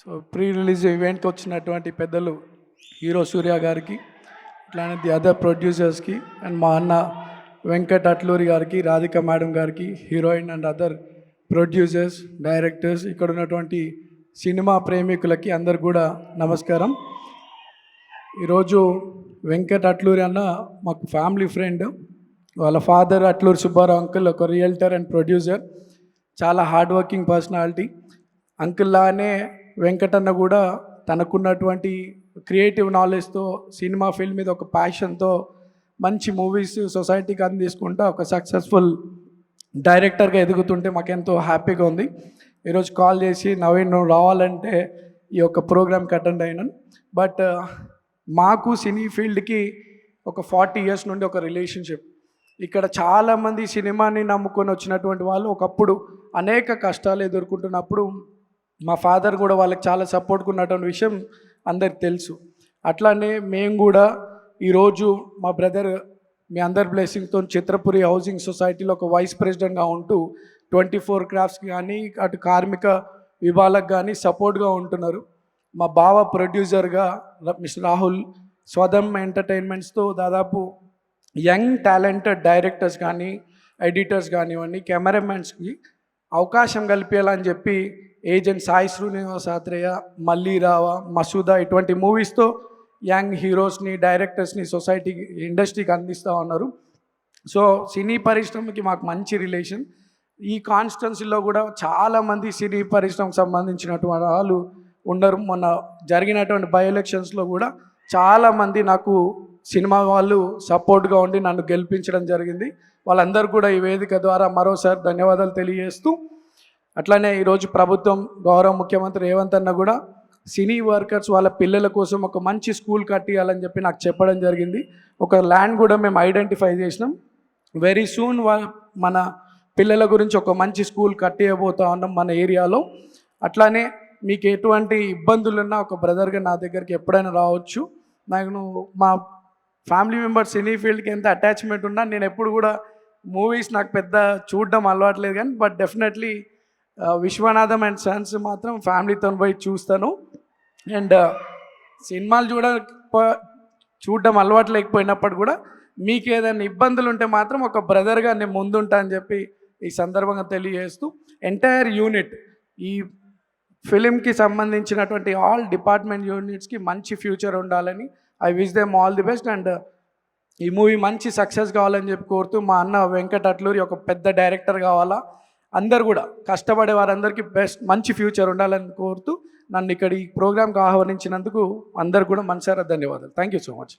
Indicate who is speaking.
Speaker 1: So pre release ఈవెంట్కి వచ్చినటువంటి పెద్దలు హీరో సూర్య గారికి, ఇట్లానే ది అదర్ ప్రొడ్యూసర్స్కి అండ్ మా అన్న వెంకట్ అట్లూరి గారికి, రాధిక మేడం గారికి, heroine and other producers, directors, ఇక్కడ ఉన్నటువంటి సినిమా ప్రేమికులకి అందరు కూడా నమస్కారం. ఈరోజు వెంకట్ అట్లూరి అన్న మాకు ఫ్యామిలీ ఫ్రెండ్. వాళ్ళ ఫాదర్ అట్లూరి సుబ్బారావు అంకుల్ ఒక రియల్టర్ అండ్ ప్రొడ్యూసర్, చాలా హార్డ్ వర్కింగ్ పర్సనాలిటీ. అంకుల్లానే వెంకటన్న కూడా తనకున్నటువంటి క్రియేటివ్ నాలెడ్జ్తో, సినిమా ఫీల్డ్ మీద ఒక ప్యాషన్తో మంచి మూవీస్ సొసైటీకి అందించుకుంటూ ఒక సక్సెస్ఫుల్ డైరెక్టర్గా ఎదుగుతుంటే మాకెంతో హ్యాపీగా ఉంది. ఈరోజు కాల్ చేసి నవీన్ నువ్వు రావాలంటే ఈ యొక్క ప్రోగ్రామ్కి అటెండ్ అయినాను. బట్ మాకు సినీ ఫీల్డ్కి ఒక 40 years నుండి ఒక రిలేషన్షిప్. ఇక్కడ చాలామంది సినిమాని నమ్ముకొని వచ్చినటువంటి వాళ్ళు ఒకప్పుడు అనేక కష్టాలు ఎదుర్కొంటున్నప్పుడు మా ఫాదర్ కూడా వాళ్ళకి చాలా సపోర్ట్గా ఉన్నటువంటి విషయం అందరికి తెలుసు. అట్లానే మేము కూడా ఈరోజు మా బ్రదర్ మీ అందరి బ్లెస్సింగ్తో చిత్రపురి హౌసింగ్ సొసైటీలో ఒక వైస్ ప్రెసిడెంట్గా ఉంటూ 24 క్రాఫ్ట్స్కి కానీ అటు కార్మిక విభాగాలకు కానీ సపోర్ట్గా ఉంటున్నారు. మా బావ ప్రొడ్యూసర్గా మిస్టర్ రాహుల్ స్వదం ఎంటర్టైన్మెంట్స్తో దాదాపు యంగ్ టాలెంటెడ్ డైరెక్టర్స్ కానీ, ఎడిటర్స్ కానివ్వండి, కెమెరామెన్స్కి అవకాశం కల్పించాలని చెప్పి ఏజెంట్ సాయి శ్రీనివాస్ ఆత్రేయ, మల్లీరావ, మసూదా ఇటువంటి మూవీస్తో యంగ్ హీరోస్ని, డైరెక్టర్స్ని సొసైటీకి, ఇండస్ట్రీకి అందిస్తూ ఉన్నారు. సో సినీ పరిశ్రమకి మాకు మంచి రిలేషన్. ఈ కాన్స్టిట్యున్సీలో కూడా చాలామంది సినీ పరిశ్రమకు సంబంధించినటువంటి వాళ్ళు ఉన్నారు. మొన్న జరిగినటువంటి బై ఎలక్షన్స్లో కూడా చాలామంది నాకు సినిమా వాళ్ళు సపోర్ట్గా ఉండి నన్ను గెలిపించడం జరిగింది. వాళ్ళందరూ కూడా ఈ వేదిక ద్వారా మరోసారి ధన్యవాదాలు తెలియజేస్తూ, అట్లానే ఈరోజు ప్రభుత్వం గౌరవ ముఖ్యమంత్రి రేవంత్ అన్న కూడా సినీ వర్కర్స్ వాళ్ళ పిల్లల కోసం ఒక మంచి స్కూల్ కట్టియాలని చెప్పి నాకు చెప్పడం జరిగింది. ఒక ల్యాండ్ కూడా మేము ఐడెంటిఫై చేసినాం. వెరీ సూన్ మన పిల్లల గురించి ఒక మంచి స్కూల్ కట్టియబోతా ఉన్నాం మన ఏరియాలో. అట్లానే మీకు ఎటువంటి ఇబ్బందులున్నా ఒక బ్రదర్గా నా దగ్గరికి ఎప్పుడైనా రావచ్చు. నాకు మా ఫ్యామిలీ మెంబర్స్ సినీ ఫీల్డ్కి ఎంత అటాచ్మెంట్ ఉన్నా నేను ఎప్పుడు కూడా మూవీస్ నాకు పెద్ద చూడడం అలవాట్లేదు, కానీ but definitely Viswanatham and sons మాత్రం ఫ్యామిలీతో పోయి చూస్తాను. అండ్ సినిమాలు చూడడం అలవాటు లేకపోయినప్పుడు కూడా మీకు ఏదైనా ఇబ్బందులు ఉంటే మాత్రం ఒక బ్రదర్గా నేను ముందుంటా అని చెప్పి ఈ సందర్భంగా తెలియజేస్తూ, ఎంటైర్ యూనిట్ ఈ ఫిలింకి సంబంధించినటువంటి ఆల్ డిపార్ట్మెంట్ యూనిట్స్కి మంచి ఫ్యూచర్ ఉండాలని I wish them all the best. And ఈ మూవీ మంచి సక్సెస్ కావాలని చెప్పి కోరుతూ, మా అన్న వెంకట్ అట్లూరి ఒక పెద్ద డైరెక్టర్ కావాలా, అందరు కూడా కష్టపడే వారందరికీ బెస్ట్ మంచి ఫ్యూచర్ ఉండాలని కోరుతూ నన్ను ఇక్కడ ఈ ప్రోగ్రామ్కి ఆహ్వానించినందుకు అందరు కూడా మనసారా ధన్యవాదాలు. Thank you so much.